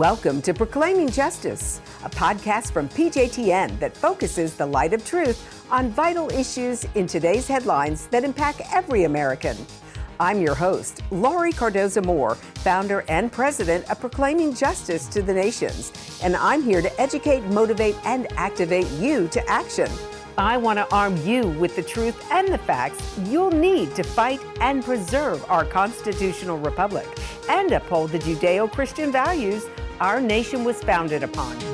Welcome to Proclaiming Justice, a podcast from PJTN that focuses the light of truth on vital issues in today's headlines that impact every American. I'm your host, Laurie Cardoza Moore, founder and president of Proclaiming Justice to the Nations, and I'm here to educate, motivate, and activate you to action. I want to arm you with the truth and the facts you'll need to fight and preserve our constitutional republic and uphold the Judeo-Christian values our nation was founded upon. So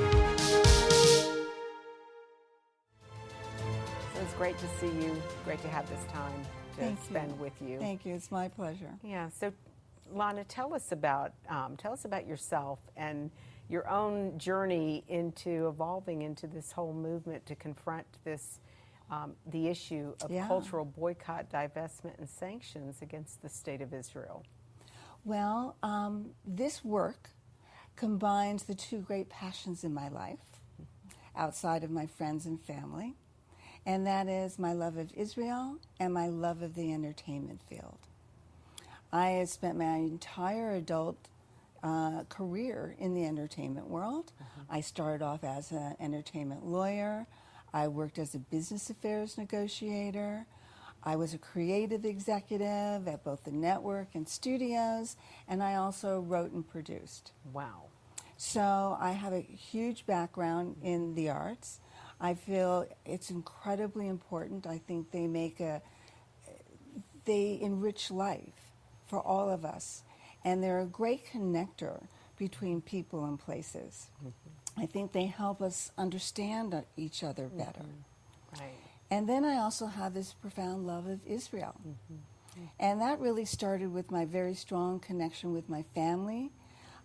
it's great to see you. Great to have this time to spend with you. Thank you. It's my pleasure. Yeah. So, Lana, tell us about yourself and your own journey into evolving into this whole movement to confront this, the issue of cultural boycott, divestment, and sanctions against the state of Israel. Well, this work combines the two great passions in my life, outside of my friends and family, and that is my love of Israel and my love of the entertainment field. I have spent my entire adult career in the entertainment world. I started off as an entertainment lawyer. I worked as a business affairs negotiator. I was a creative executive at both the network and studios, and I also wrote and produced. Wow. So I have a huge background in the arts. I feel it's incredibly important. I think they enrich life for all of us. And they're a great connector between people and places. I think they help us understand each other better. Right. And then I also have this profound love of Israel. And that really started with my very strong connection with my family,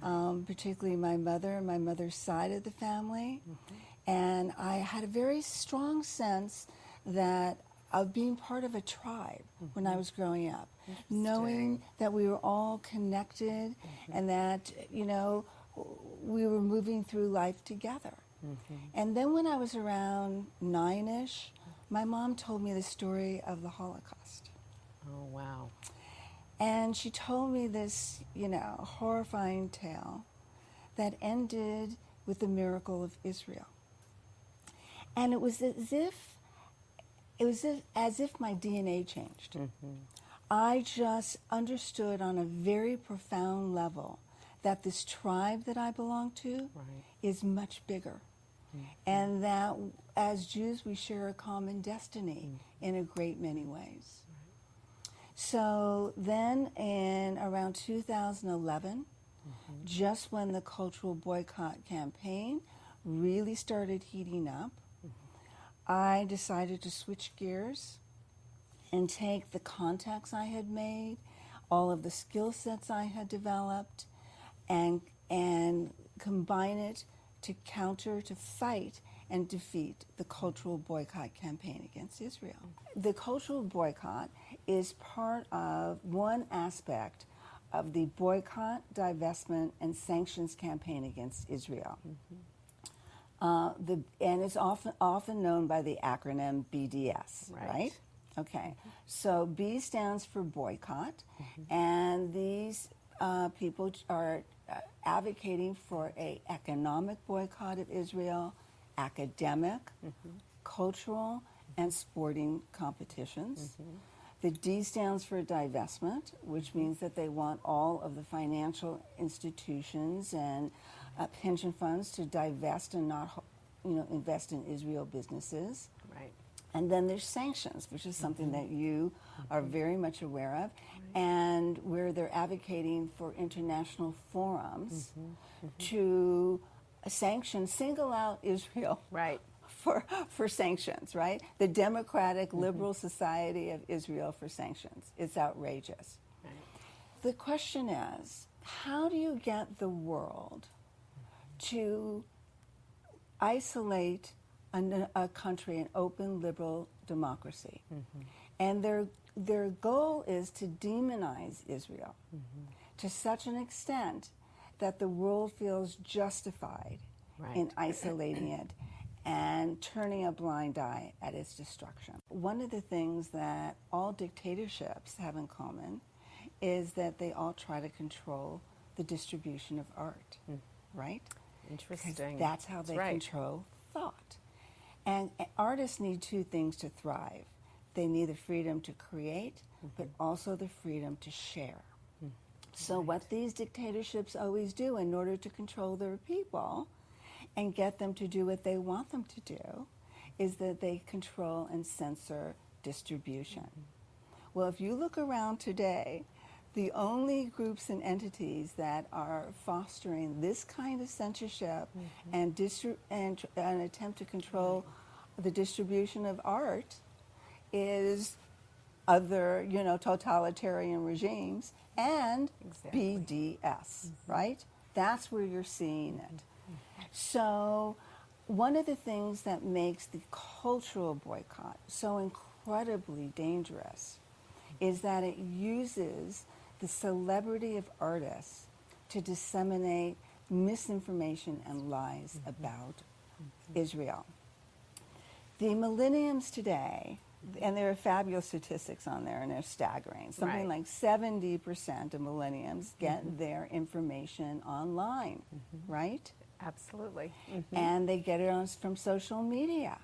particularly my mother and my mother's side of the family. And I had a very strong sense of being part of a tribe when I was growing up, knowing that we were all connected and that, we were moving through life together. And then when I was around 9-ish, my mom told me the story of the Holocaust. Oh, wow. And she told me this, horrifying tale that ended with the miracle of Israel. And it was as if my DNA changed. I just understood on a very profound level that this tribe that I belong to is much bigger. And that as Jews we share a common destiny in a great many ways. So then in around 2011, just when the cultural boycott campaign really started heating up, I decided to switch gears and take the contacts I had made, all of the skill sets I had developed, and combine it to fight and defeat the cultural boycott campaign against Israel. The cultural boycott is part of one aspect of the boycott, divestment, and sanctions campaign against Israel. And it's often known by the acronym BDS, right? Okay, so B stands for boycott, and these people are advocating for an economic boycott of Israel, academic, cultural, and sporting competitions. The D stands for divestment, which means that they want all of the financial institutions and pension funds to divest and not, invest in Israel businesses. Right. And then there's sanctions, which is something that you are very much aware of, and where they're advocating for international forums to single out Israel for sanctions, right? The Democratic Liberal Society of Israel for sanctions. It's outrageous. Right. The question is, how do you get the world to isolate a country, an open, liberal democracy? And their goal is to demonize Israel to such an extent that the world feels justified in isolating it and turning a blind eye at its destruction. One of the things that all dictatorships have in common is that they all try to control the distribution of art. right? Interesting. That's how they control thought. And artists need two things to thrive. They need the freedom to create, but also the freedom to share. So what these dictatorships always do in order to control their people and get them to do what they want them to do is that they control and censor distribution. Well, if you look around today, the only groups and entities that are fostering this kind of censorship and an attempt to control the distribution of art is other, totalitarian regimes and BDS, right? That's where you're seeing it. So one of the things that makes the cultural boycott so incredibly dangerous is that it uses the celebrity of artists to disseminate misinformation and lies about Israel. The millenniums today, and there are fabulous statistics on there, and they're staggering. Something like 70% of millenniums get their information online, right? Absolutely. And they get it from social media.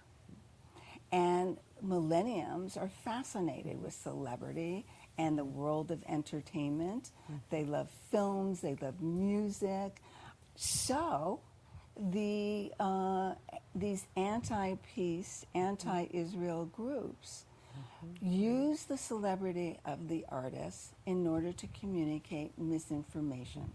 And millenniums are fascinated with celebrity and the world of entertainment. They love films, they love music. So these anti-peace, anti-Israel groups use the celebrity of the artists in order to communicate misinformation.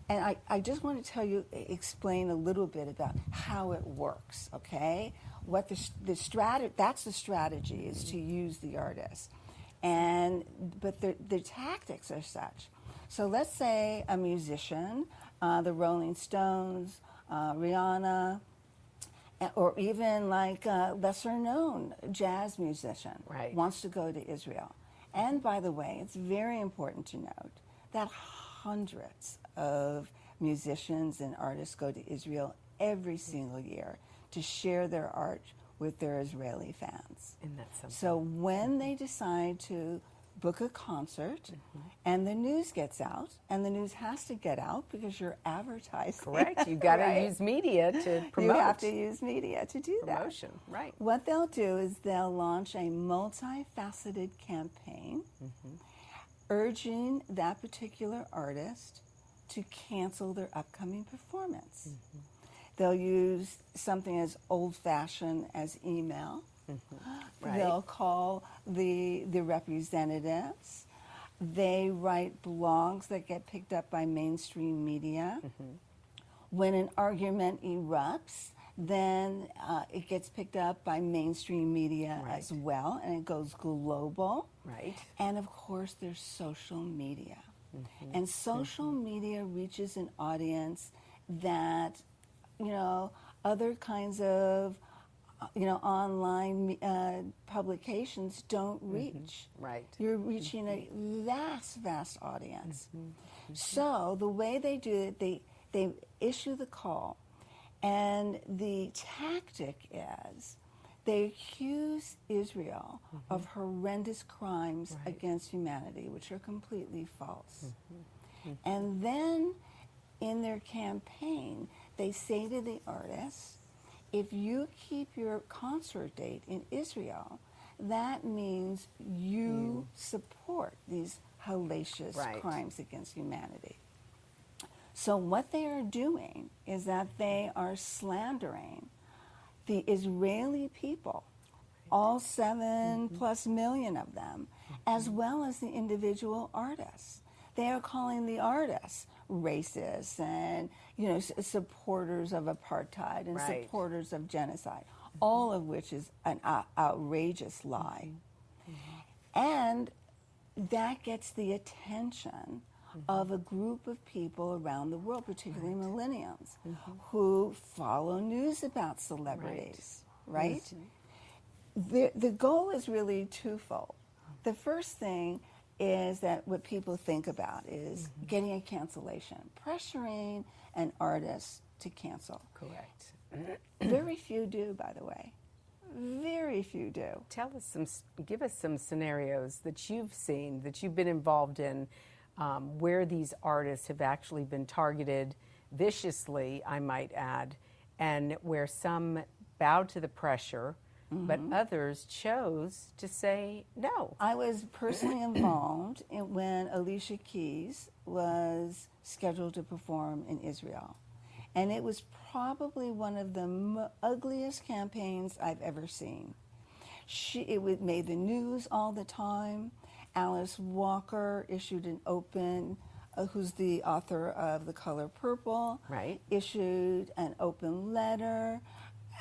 And I just want to explain a little bit about how it works, okay? What that's the strategy, is to use the artists. But the tactics are such. So let's say a musician, the Rolling Stones, Rihanna, or even like a lesser-known jazz musician wants to go to Israel. And by the way, it's very important to note that hundreds of musicians and artists go to Israel every single year to share their art with their Israeli fans. And that's something. So when they decide to book a concert and the news gets out, and the news has to get out because you're advertising. Correct. You've got to use media to promote. You have to use media to do that. Promotion, right. What they'll do is they'll launch a multifaceted campaign urging that particular artist to cancel their upcoming performance. They'll use something as old-fashioned as email. They'll call the representatives. They write blogs that get picked up by mainstream media. When an argument erupts, then it gets picked up by mainstream media as well, and it goes global. And of course, there's social media. And social media reaches an audience that, other kinds of, online publications don't reach. You're reaching a vast, vast audience. So the way they do it, they issue the call, and the tactic is they accuse Israel of horrendous crimes against humanity, which are completely false. And then in their campaign, they say to the artists, if you keep your concert date in Israel, that means you support these hellacious crimes against humanity. So what they are doing is that they are slandering the Israeli people, all 7+ million of them, as well as the individual artists. They are calling the artists racist and, supporters of apartheid and supporters of genocide, all of which is an outrageous lie. And that gets the attention of a group of people around the world, particularly millennials, who follow news about celebrities, The goal is really twofold. The first thing is that what people think about is getting a cancellation, pressuring an artist to cancel. Correct. Very few do, by the way. Very few do. Give us some scenarios that you've seen, that you've been involved in, where these artists have actually been targeted, viciously, I might add, and where some bowed to the pressure, but others chose to say no. I was personally involved when Alicia Keys was scheduled to perform in Israel. And it was probably one of the ugliest campaigns I've ever seen. It made the news all the time. Alice Walker issued an open, who's the author of The Color Purple, Right. issued an open letter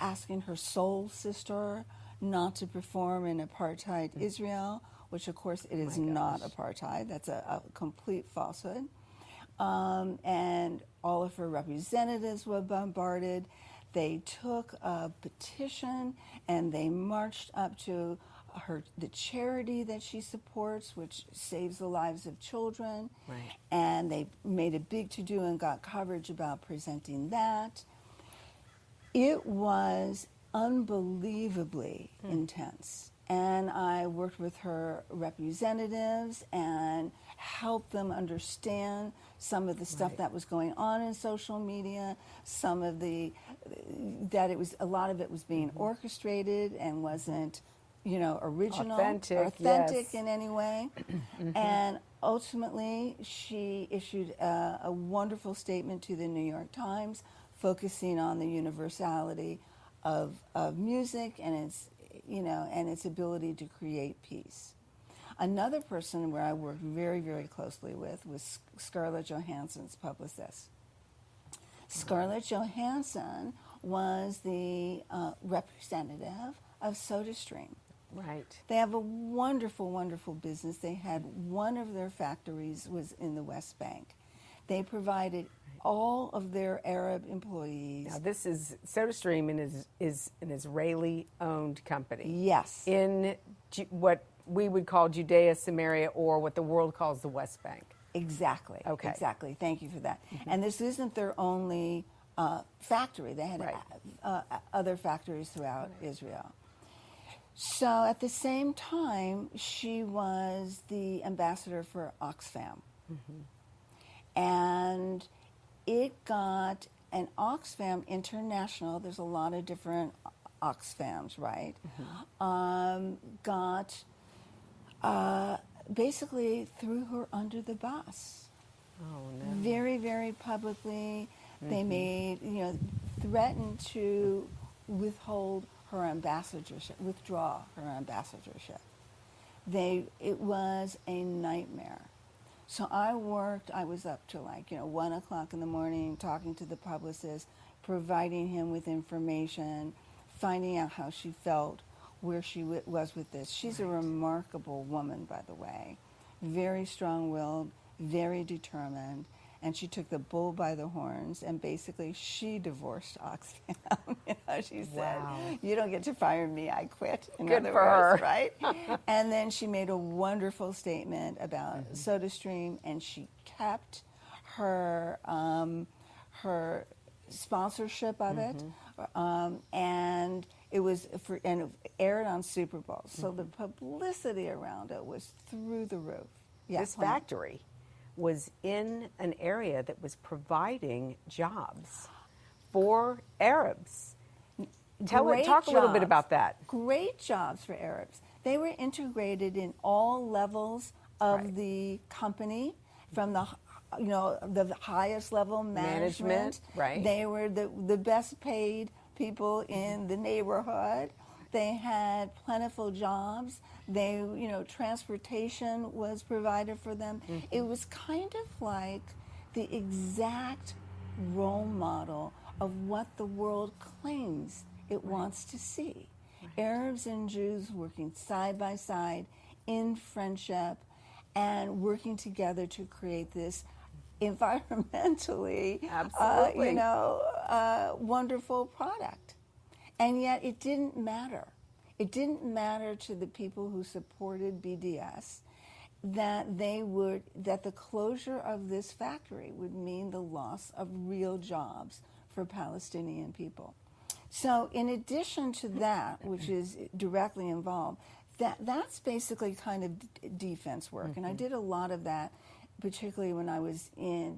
asking her soul sister not to perform in apartheid Israel, which of course it is not apartheid. That's a complete falsehood. And all of her representatives were bombarded. They took a petition and they marched up to the charity that she supports, which saves the lives of children. Right. And they made a big to-do and got coverage about presenting that. It was unbelievably intense. And I worked with her representatives and helped them understand some of the stuff that was going on in social media, some of a lot of it was being orchestrated and wasn't, original, authentic yes. in any way. And ultimately, she issued a wonderful statement to the New York Times, focusing on the universality of music and its ability to create peace. Another person where I worked very, very closely with was Scarlett Johansson's publicist. Scarlett Johansson was the representative of SodaStream. Right. They have a wonderful, wonderful business. They had one of their factories was in the West Bank. They provided all of their Arab employees. Now, this is SodaStream is an Israeli-owned company. Yes. In what we would call Judea, Samaria, or what the world calls the West Bank. Exactly. Okay. Exactly. Thank you for that. And this isn't their only factory. They had other factories throughout Israel. So at the same time, she was the ambassador for Oxfam. And it got an Oxfam International, there's a lot of different Oxfams, right? Basically threw her under the bus. Oh, no. Very, very publicly. They made, threatened to withdraw her ambassadorship. It was a nightmare. So I was up to 1 o'clock in the morning talking to the publicist, providing him with information, finding out how she felt, where she was with this. She's a remarkable woman, by the way, very strong-willed, very determined, and she took the bull by the horns, and basically she divorced Oxfam. She said, "You don't get to fire me, I quit." Good for her, right? And then she made a wonderful statement about SodaStream, and she kept her her sponsorship of it, and it aired on Super Bowl. So the publicity around it was through the roof. This factory was in an area that was providing jobs for Arabs. Talk a little bit about that. Great jobs for Arabs. They were integrated in all levels of the company, from the highest level management. Right. They were the best paid people in the neighborhood. They had plentiful jobs. Transportation was provided for them. It was kind of like the exact role model of what the world claims it wants to see. Arabs and Jews working side by side in friendship and working together to create this environmentally wonderful product. And yet it didn't matter. It didn't matter to the people who supported BDS that the closure of this factory would mean the loss of real jobs for Palestinian people. So in addition to that, which is directly involved, that's basically kind of defense work. And I did a lot of that particularly when I was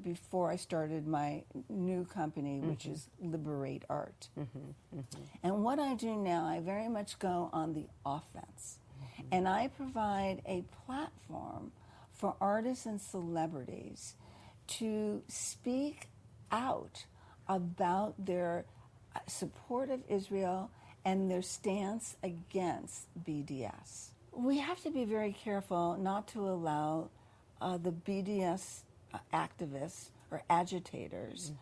before I started my new company, which is Liberate Art. And what I do now, I very much go on the offense. And I provide a platform for artists and celebrities to speak out about their support of Israel and their stance against BDS. We have to be very careful not to allow the BDS activists or agitators,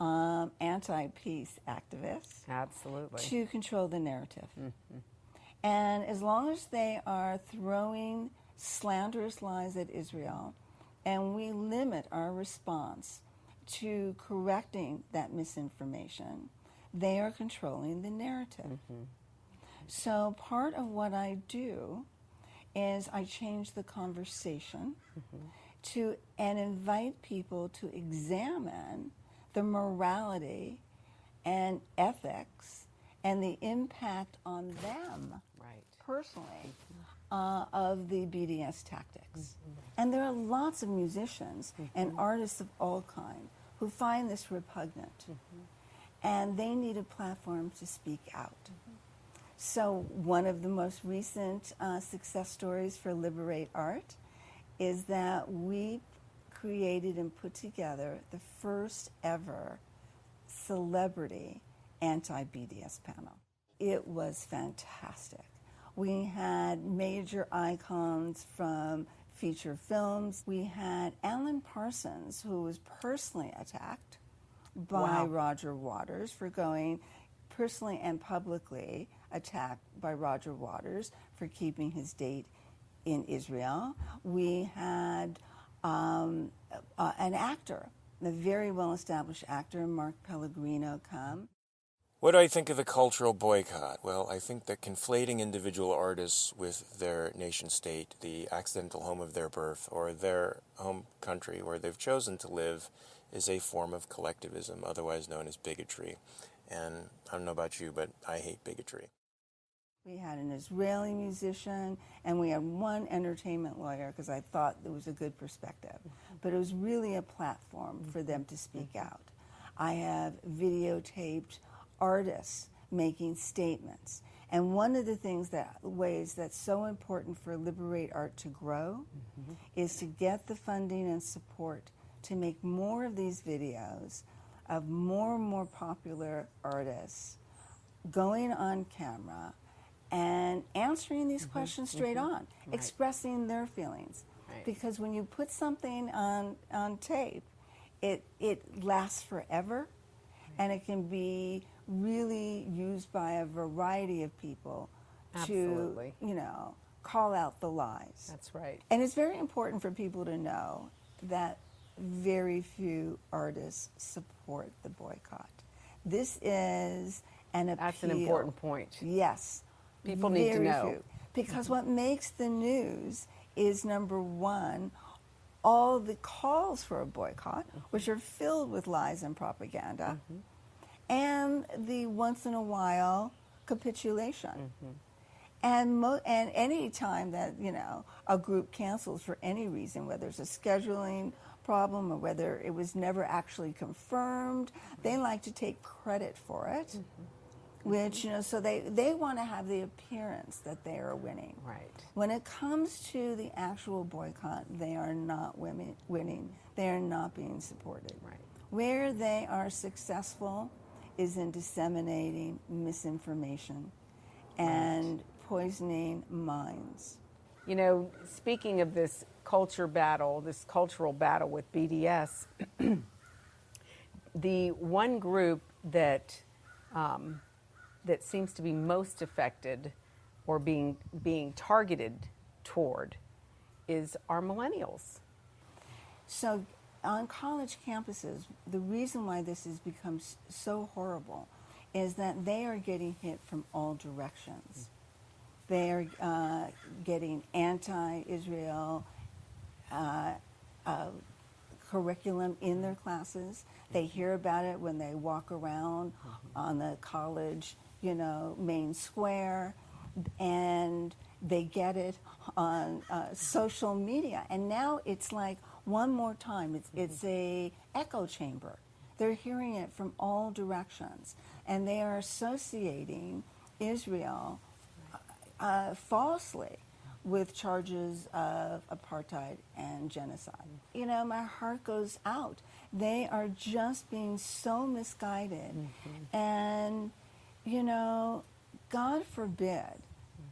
anti-peace activists, Absolutely, to control the narrative. And as long as they are throwing slanderous lies at Israel, and we limit our response to correcting that misinformation, they are controlling the narrative. So part of what I do is I change the conversation and invite people to examine the morality and ethics and the impact on them personally of the BDS tactics. And there are lots of musicians and artists of all kinds who find this repugnant. And they need a platform to speak out. So one of the most recent success stories for Liberate Art is that we created and put together the first ever celebrity anti-BDS panel. It was fantastic. We had major icons from feature films. We had Alan Parsons, who was personally attacked by Roger Waters for going personally and publicly attacked by Roger Waters for keeping his date in Israel. We had an actor, a very well-established actor, Mark Pellegrino, come. What do I think of the cultural boycott? Well, I think that conflating individual artists with their nation state, the accidental home of their birth, or their home country where they've chosen to live, is a form of collectivism, otherwise known as bigotry. And I don't know about you, but I hate bigotry. We had an Israeli musician, and we had one entertainment lawyer, because I thought it was a good perspective. But it was really a platform for them to speak out. I have videotaped artists making statements. And one of the ways that's so important for Liberate Art to grow is to get the funding and support to make more of these videos of more and more popular artists going on camera and answering these questions straight on, expressing their feelings. Because when you put something on tape, it lasts forever, and it can be really used by a variety of people to, call out the lies. That's right. And it's very important for people to know that very few artists support the boycott. This is an appeal. That's an important point. Yes. People need to know. Few. Because what makes the news is, number one, all the calls for a boycott, which are filled with lies and propaganda, and the once in a while capitulation. And any time that, a group cancels for any reason, whether it's a scheduling problem or whether it was never actually confirmed, they like to take credit for it, which, so they want to have the appearance that they are winning. Right. When it comes to the actual boycott, they are not winning. They are not being supported. Right. Where they are successful is in disseminating misinformation and poisoning minds. Speaking of this cultural battle with BDS, the one group that seems to be most affected or being targeted toward is our millennials. So on college campuses, the reason why this has become so horrible is that they are getting hit from all directions. They are getting anti-Israel curriculum in their classes. They hear about it when they walk around on the college, main square, and they get it on social media. And now it's like one more time. It's a echo chamber. They're hearing it from all directions, and they are associating Israel falsely with charges of apartheid and genocide. You know, my heart goes out. They are just being so misguided. And, you know, God forbid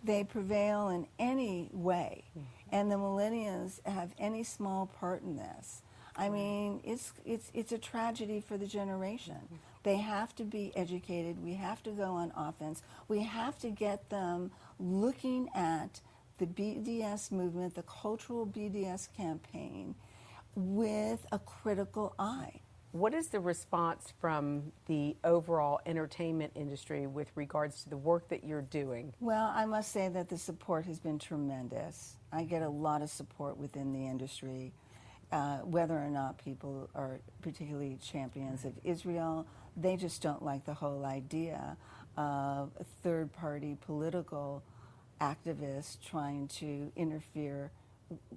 they prevail in any way, and the millennials have any small part in this. I mean, it's a tragedy for the generation. They have to be educated. We have to go on offense. We have to get them looking at the BDS movement, the cultural BDS campaign, with a critical eye. What is the response from the overall entertainment industry with regards to the work that you're doing? Well, I must say that the support has been tremendous. I get a lot of support within the industry, whether or not people are particularly champions of Israel. They just don't like the whole idea of a third-party political activists trying to interfere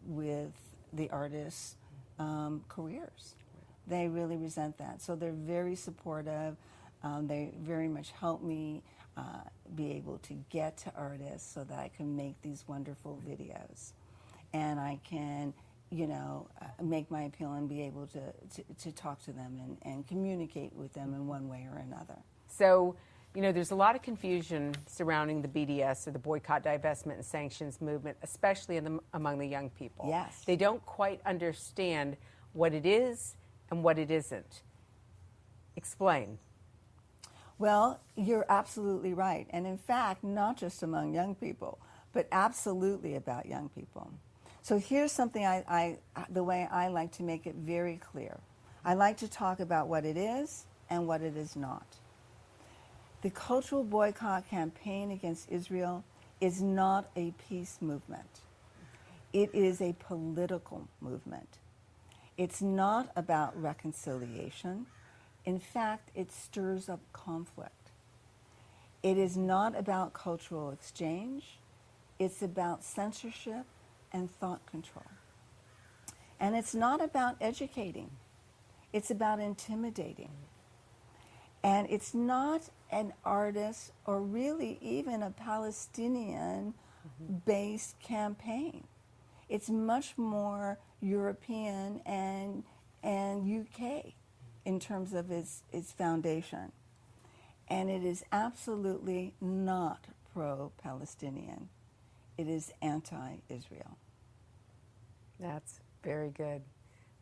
with the artists' careers. They really resent that. So they're very supportive. They very much help me be able to get to artists so that I can make these wonderful videos. And I can, you know, make my appeal and be able to talk to them and communicate with them in one way or another. So, you know, there's a lot of confusion surrounding the BDS, or the Boycott, Divestment, and Sanctions movement, especially among the young people. Yes. They don't quite understand what it is and what it isn't. Explain. Well, you're absolutely right. And in fact, not just among young people, but absolutely about young people. So here's something the way I like to make it very clear. I like to talk about what it is and what it is not. The cultural boycott campaign against Israel is not a peace movement. It is a political movement. It's not about reconciliation. In fact, it stirs up conflict. It is not about cultural exchange. It's about censorship and thought control. And it's not about educating. It's about intimidating. And it's not an artist or really even a Palestinian-based campaign. It's much more European and UK in terms of its foundation. And it is absolutely not pro-Palestinian. It is anti-Israel. That's very good.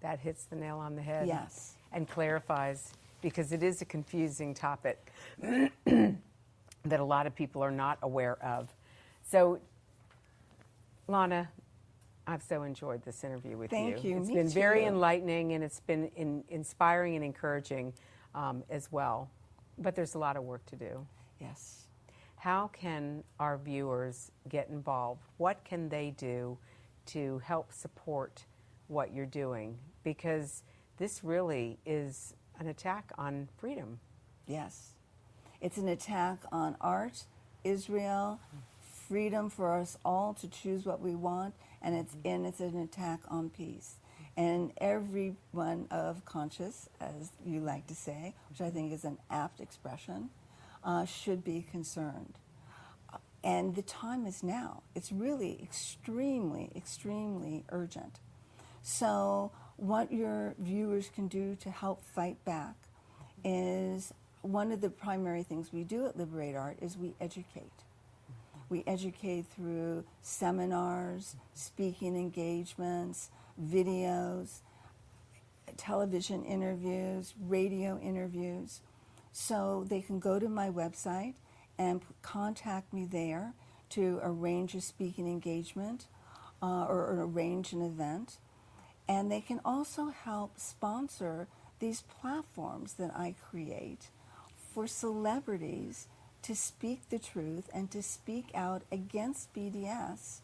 That hits the nail on the head. Yes. And clarifies, because it is a confusing topic that a lot of people are not aware of. So, Lana, I've so enjoyed this interview with you. Thank you. It's Me been too. very enlightening, and it's been inspiring and encouraging as well. But there's a lot of work to do. Yes. How can our viewers get involved? What can they do to help support what you're doing? Because this really is an attack on freedom. Yes. It's an attack on art, Israel, freedom for us all to choose what we want, and it's an attack on peace. And everyone of conscience, as you like to say, which I think is an apt expression, should be concerned. And the time is now. It's really extremely, extremely urgent. So what your viewers can do to help fight back is, one of the primary things we do at Liberate Art is we educate. We educate through seminars, speaking engagements, videos, television interviews, radio interviews. So they can go to my website and contact me there to arrange a speaking engagement or arrange an event. And they can also help sponsor these platforms that I create for celebrities to speak the truth and to speak out against BDS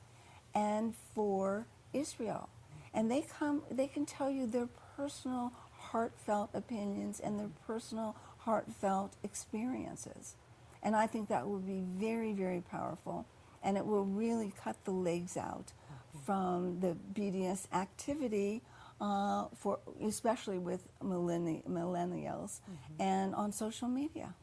and for Israel. And they can tell you their personal heartfelt opinions and their personal heartfelt experiences. And I think that will be very, very powerful, and it will really cut the legs out from the BDS activity for especially with millennials and on social media.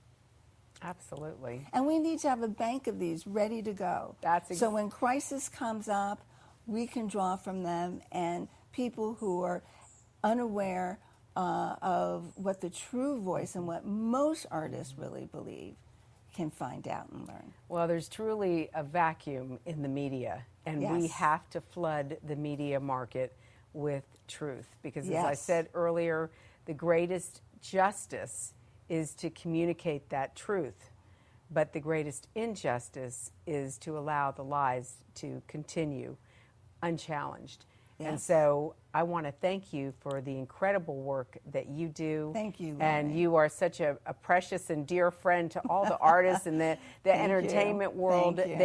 Absolutely. And we need to have a bank of these ready to go. So when crisis comes up, we can draw from them, and people who are unaware of what the true voice and what most artists really believe can find out and learn. Well, there's truly a vacuum in the media, and we Yes. have to flood the media market with truth, because as I Yes. said earlier, the greatest justice is to communicate that truth, but the greatest injustice is to allow the lies to continue unchallenged. And Yes. so I want to thank you for the incredible work that you do. Thank you, And Laurie. you are such a precious and dear friend to all the artists in the entertainment world. Thank you.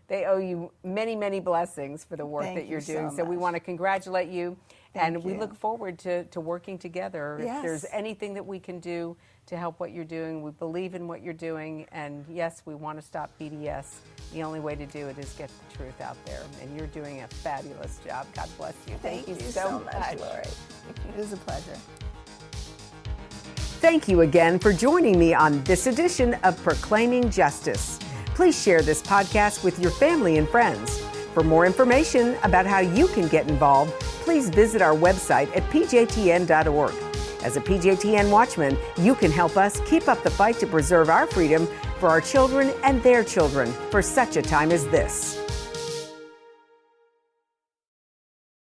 They owe you many, many blessings for the work Thank that you're you doing. so So we much. want to congratulate you. Thank And we you. look forward to working together. Yes. If there's anything that we can do to help what you're doing, we believe in what you're doing. And yes, we want to stop BDS. The only way to do it is get the truth out there. And you're doing a fabulous job. God bless you. Thank you so much, Laurie. It was a pleasure. Thank you again for joining me on this edition of Proclaiming Justice. Please share this podcast with your family and friends. For more information about how you can get involved, please visit our website at pjtn.org. As a PJTN Watchman, you can help us keep up the fight to preserve our freedom for our children and their children for such a time as this.